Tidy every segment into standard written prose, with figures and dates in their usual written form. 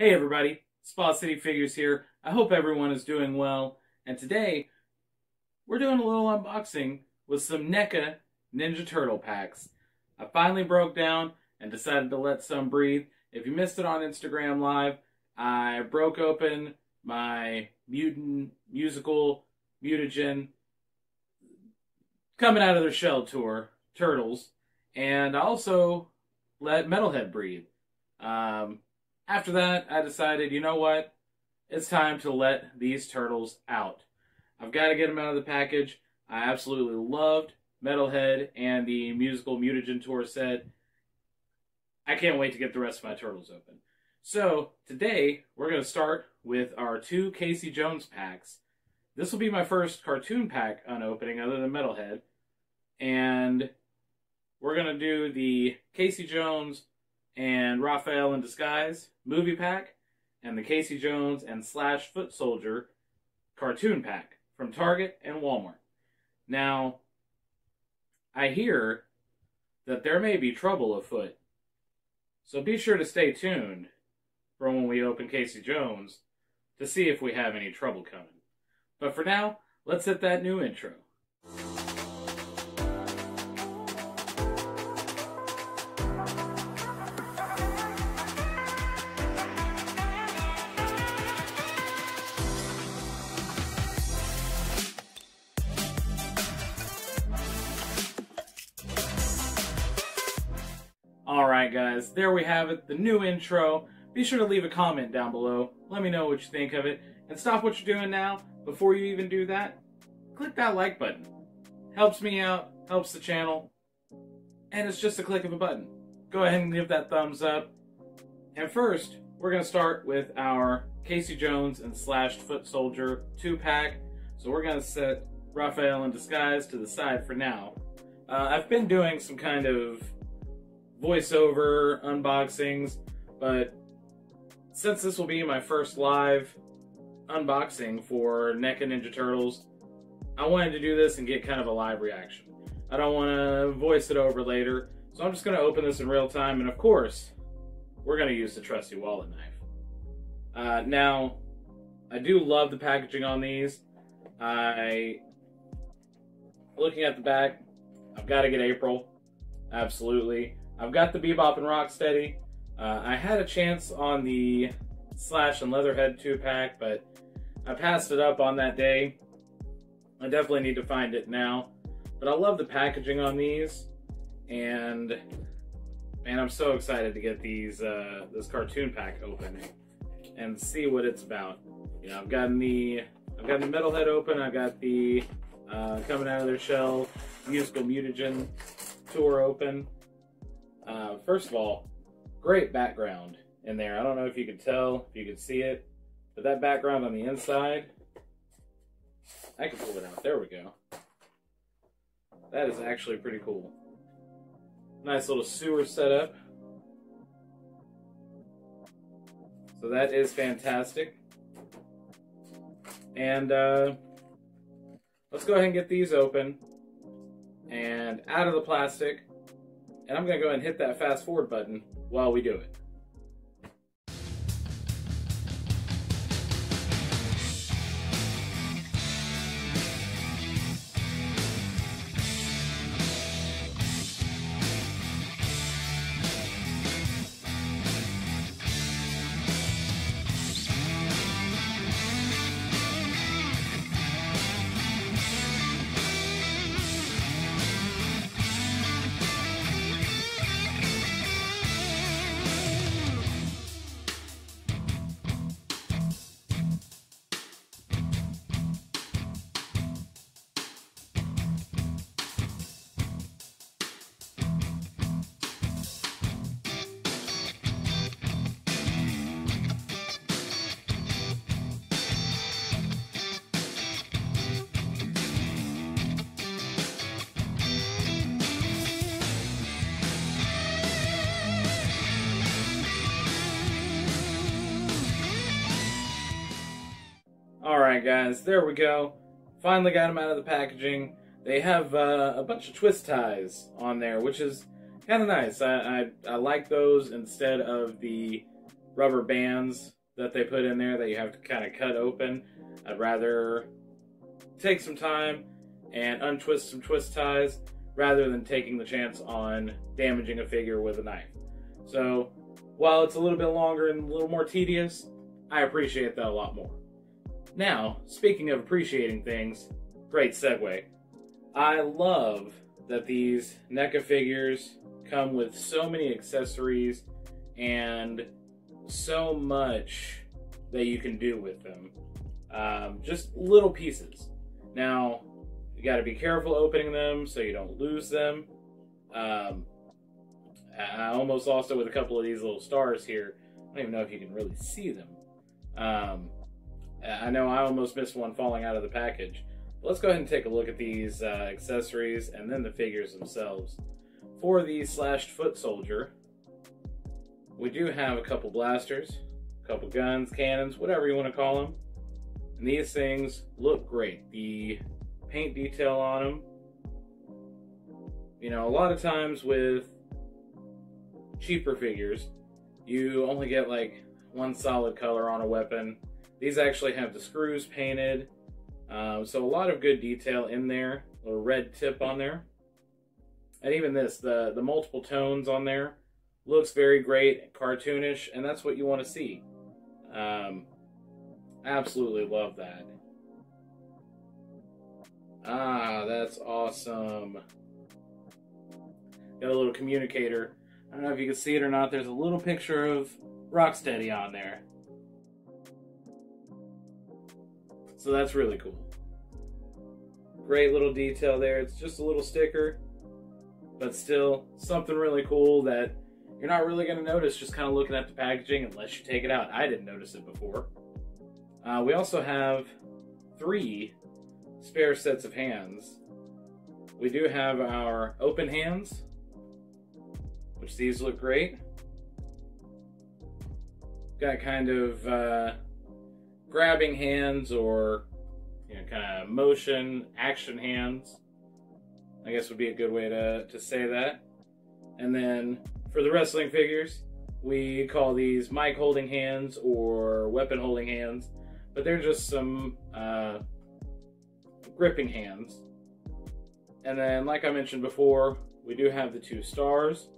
Hey everybody, Spa City Figures here. I hope everyone is doing well. And today, we're doing a little unboxing with some NECA Ninja Turtle packs. I finally broke down and decided to let some breathe. If you missed it on Instagram Live, I broke open my musical mutagen coming out of their shell tour, Turtles. And I also let Metalhead breathe. After that, I decided, you know what? It's time to let these turtles out. I've got to get them out of the package. I absolutely loved Metalhead and the musical mutagen tour set. I can't wait to get the rest of my turtles open. So, today, we're going to start with our two Casey Jones packs. This will be my first cartoon pack unopening other than Metalhead. And we're going to do the Casey Jones and Raphael in Disguise movie pack, and the Casey Jones and Slash Foot Soldier cartoon pack from Target and Walmart. Now, I hear that there may be trouble afoot, so be sure to stay tuned for when we open Casey Jones to see if we have any trouble coming. But for now, let's hit that new intro. Alright guys, there we have it, the new intro. Be sure to leave a comment down below. Let me know what you think of it. And stop what you're doing now. Before you even do that, click that like button. Helps me out, helps the channel. And it's just a click of a button. Go ahead and give that thumbs up. And first, we're going to start with our Casey Jones and Slash Foot Soldier 2-pack. So we're going to set Raphael in Disguise to the side for now. I've been doing some kind of voiceover unboxings, but since this will be my first live unboxing for NECA Ninja Turtles, I wanted to do this and get kind of a live reaction. I don't want to voice it over later, so I'm just going to open this in real time, and of course, we're going to use the trusty wallet knife. Now, I do love the packaging on these. Looking at the back, I've got to get April, absolutely. I've got the Bebop and Rocksteady. I had a chance on the Slash and Leatherhead 2-pack, but I passed it up on that day. I definitely need to find it now. But I love the packaging on these, and man, I'm so excited to get these this cartoon pack open and see what it's about. You know, I've got the Metalhead open. I've got the coming out of their shell musical mutagen tour open. First of all, great background in there. I don't know if you could tell, if you could see it, but that background on the inside, I can pull it out. There we go. That is actually pretty cool. Nice little sewer setup. So that is fantastic. And let's go ahead and get these open and out of the plastic. And I'm going to go ahead and hit that fast forward button while we do it. Alright guys, there we go. Finally got them out of the packaging. They have a bunch of twist ties on there, which is kind of nice. I like those instead of the rubber bands that they put in there that you have to kind of cut open. I'd rather take some time and untwist some twist ties rather than taking the chance on damaging a figure with a knife. So while it's a little bit longer and a little more tedious, I appreciate that a lot more. Now, speaking of appreciating things, great segue. I love that these NECA figures come with so many accessories and so much that you can do with them. Just little pieces. Now, you got to be careful opening them so you don't lose them. I almost lost it with a couple of these little stars here. I don't even know if you can really see them. I know I almost missed one falling out of the package. But let's go ahead and take a look at these accessories and then the figures themselves. For the slashed foot soldier, we do have a couple blasters, a couple guns, cannons, whatever you want to call them. And these things look great. The paint detail on them. You know, a lot of times with cheaper figures, you only get like one solid color on a weapon. These actually have the screws painted. So a lot of good detail in there. A little red tip on there. And even this, the multiple tones on there, looks very great, cartoonish, and that's what you want to see. Absolutely love that. Ah, that's awesome. Got a little communicator. I don't know if you can see it or not. There's a little picture of Rocksteady on there. So that's really cool. Great little detail there. It's just a little sticker, but still something really cool that you're not really going to notice just kind of looking at the packaging unless you take it out. I didn't notice it before. We also have 3 spare sets of hands. We do have our open hands, which these look great. Got kind of grabbing hands, or kind of motion action hands, I guess would be a good way to say that. And then for the wrestling figures, we call these mic holding hands or weapon holding hands, but they're just some gripping hands. And then, like I mentioned before, we do have the 2 stars.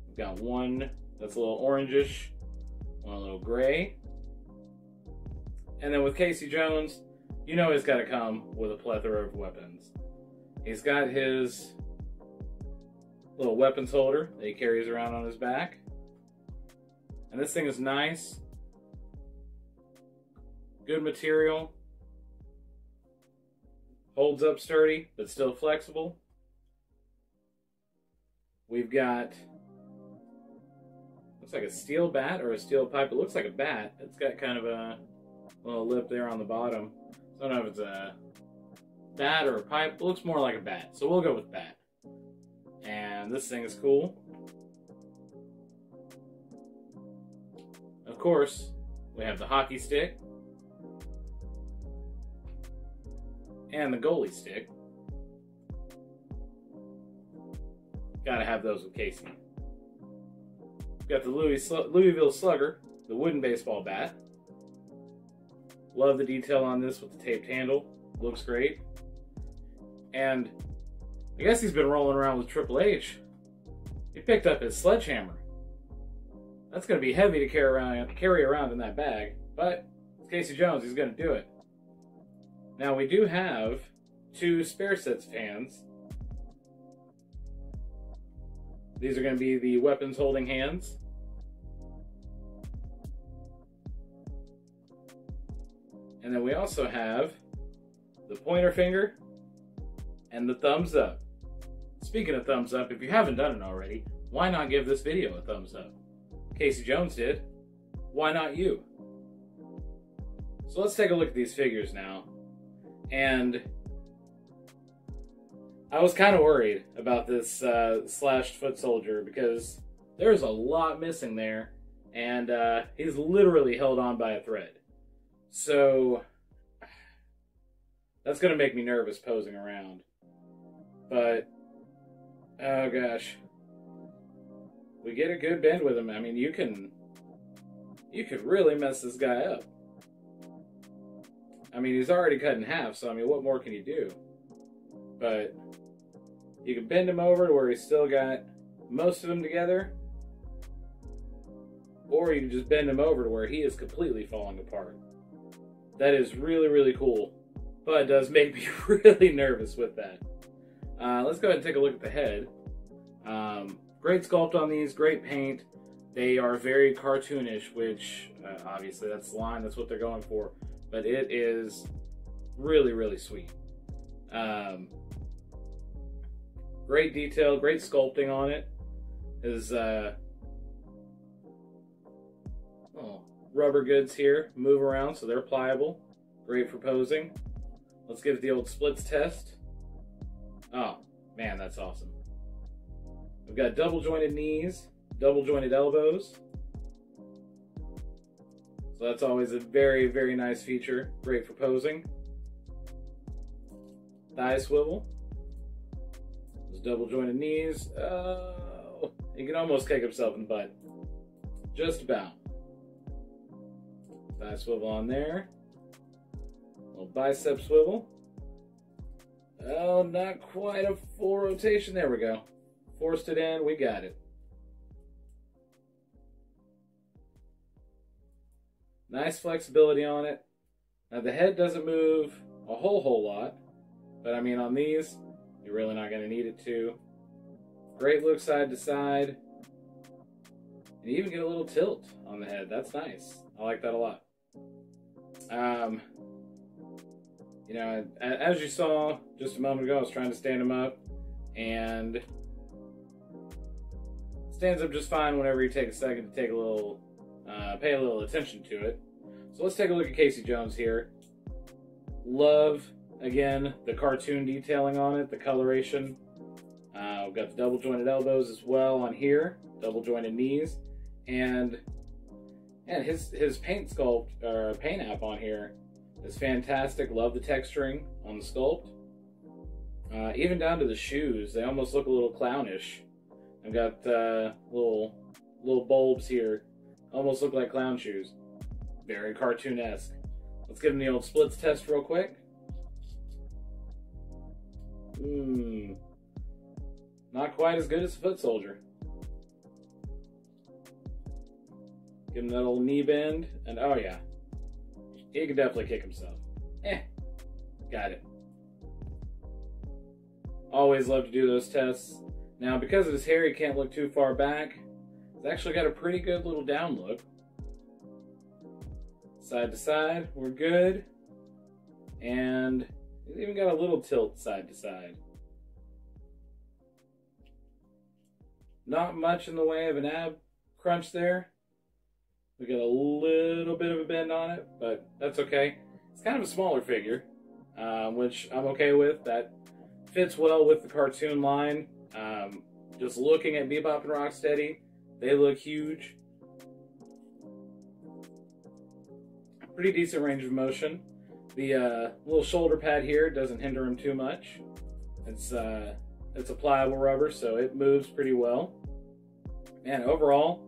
We've got one that's a little orangish, one a little gray. And then with Casey Jones, you know he's got to come with a plethora of weapons. He's got his little weapons holder that he carries around on his back. And this thing is nice. Good material. Holds up sturdy, but still flexible. We've got, looks like a steel bat or a steel pipe. It looks like a bat. It's got kind of a little lip there on the bottom. I don't know if it's a bat or a pipe. It looks more like a bat, so we'll go with bat. And this thing is cool. Of course, we have the hockey stick and the goalie stick. Gotta have those with Casey. We've got the Louisville Slugger, the wooden baseball bat. Love the detail on this with the taped handle. Looks great. And I guess he's been rolling around with Triple H. He picked up his sledgehammer. That's going to be heavy to carry around in that bag, but it's Casey Jones. He's going to do it. Now we do have 2 spare sets of hands. These are going to be the weapons holding hands. And then we also have the pointer finger and the thumbs up. Speaking of thumbs up, if you haven't done it already, why not give this video a thumbs up? Casey Jones did. Why not you? So let's take a look at these figures now. And I was kind of worried about this slashed foot soldier because there's a lot missing there, and he's literally held on by a thread. So that's going to make me nervous posing around. But, oh gosh. We get a good bend with him. I mean, you can you could really mess this guy up. I mean, he's already cut in half, so I mean, what more can you do? But you can bend him over to where he's still got most of them together, or you can just bend him over to where he is completely falling apart. That is really, really cool, but it does make me really nervous with that. Let's go ahead and take a look at the head. Great sculpt on these, great paint. They are very cartoonish, which obviously that's the line, that's what they're going for. But it is really, really sweet. Great detail, great sculpting on it. His rubber goods here move around, so they're pliable. Great for posing. Let's give it the old splits test. Oh, man, that's awesome. We've got double jointed knees, double jointed elbows. So that's always a very, very nice feature. Great for posing. Thigh swivel. Those double jointed knees. Oh, he can almost kick himself in the butt. Just about. Thigh swivel on there. Little bicep swivel. Oh, not quite a full rotation. There we go. Forced it in. We got it. Nice flexibility on it. Now the head doesn't move a whole lot, but I mean on these, you're really not going to need it to. Great look side to side. And you even get a little tilt on the head. That's nice. I like that a lot. You know, as you saw just a moment ago, I was trying to stand him up, and stands up just fine whenever you take a second to take a little, pay a little attention to it. So let's take a look at Casey Jones here. Love, again, the cartoon detailing on it, the coloration. We've got the double jointed elbows as well on here, double jointed knees, and his paint sculpt, or paint app on here is fantastic. Love the texturing on the sculpt. Even down to the shoes, they almost look a little clownish. I've got little bulbs here, almost look like clown shoes. Very cartoon-esque. Let's give him the old splits test real quick. Not quite as good as the foot soldier. Give him that old knee bend, and oh yeah, he can definitely kick himself. Got it. Always love to do those tests. Now, because of his hair, he can't look too far back. He's actually got a pretty good little down look. Side to side, we're good. And he's even got a little tilt side to side. Not much in the way of an ab crunch there. We got a little bit of a bend on it, but that's okay. It's kind of a smaller figure, which I'm okay with. That fits well with the cartoon line. Just looking at Bebop and Rocksteady, they look huge. Pretty decent range of motion. The little shoulder pad here doesn't hinder him too much. It's a pliable rubber, so it moves pretty well. Man, overall,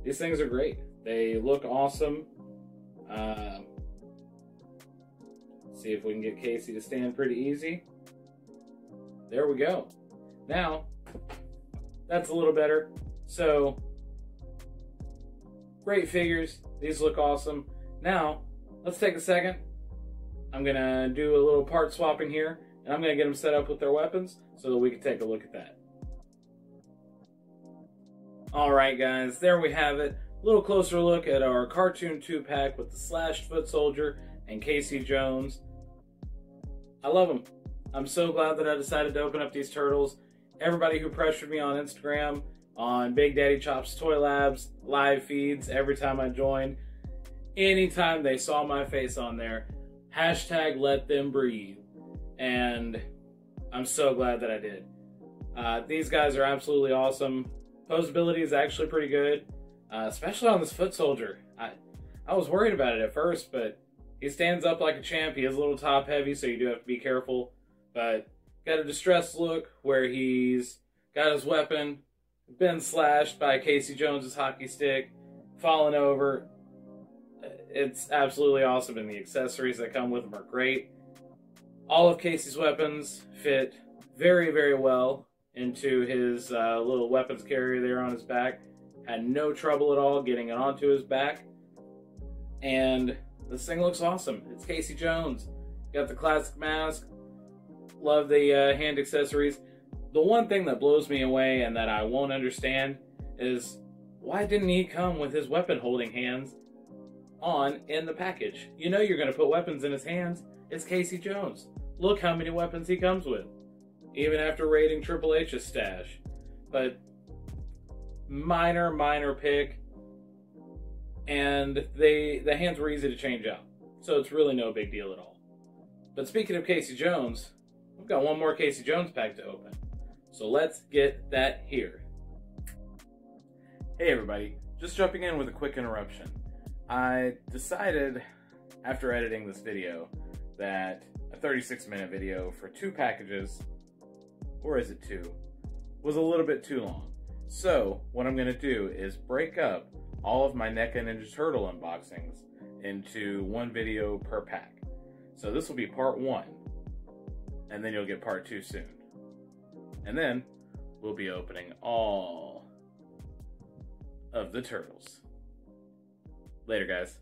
these things are great. They look awesome. See if we can get Casey to stand pretty easy. There we go. Now, that's a little better. So, great figures. These look awesome. Now, let's take a second. I'm going to do a little part swapping here, and I'm going to get them set up with their weapons so that we can take a look at that. Alright guys, there we have it. A little closer look at our cartoon 2-pack with the slashed foot soldier and Casey Jones. I love them. I'm so glad that I decided to open up these turtles. Everybody who pressured me on Instagram, on Big Daddy Chop's Toy Labs live feeds, every time I joined, anytime they saw my face on there, hashtag let them breathe. And I'm so glad that I did. These guys are absolutely awesome. Posability is actually pretty good, especially on this foot soldier. I was worried about it at first, but he stands up like a champ. He is a little top heavy, so you do have to be careful. But got a distressed look where he's got his weapon been slashed by Casey Jones's hockey stick, fallen over. It's absolutely awesome, and the accessories that come with them are great. All of Casey's weapons fit very, very well into his little weapons carrier there on his back. Had no trouble at all getting it onto his back. And this thing looks awesome. It's Casey Jones. Got the classic mask. Love the hand accessories. The one thing that blows me away and that I won't understand is why didn't he come with his weapon holding hands on in the package? You know you're going to put weapons in his hands. It's Casey Jones. Look how many weapons he comes with. Even after raiding Triple H's stash. But minor pick. And the hands were easy to change out. So it's really no big deal at all. But speaking of Casey Jones, we've got one more Casey Jones pack to open. So let's get that here. Hey everybody, just jumping in with a quick interruption. I decided after editing this video that a 36-minute video for 2 packages, or is it 2, was a little bit too long. So what I'm going to do is break up all of my NECA Ninja Turtle unboxings into one video per pack. So this will be part 1, and then you'll get part 2 soon. And then we'll be opening all of the turtles. Later, guys.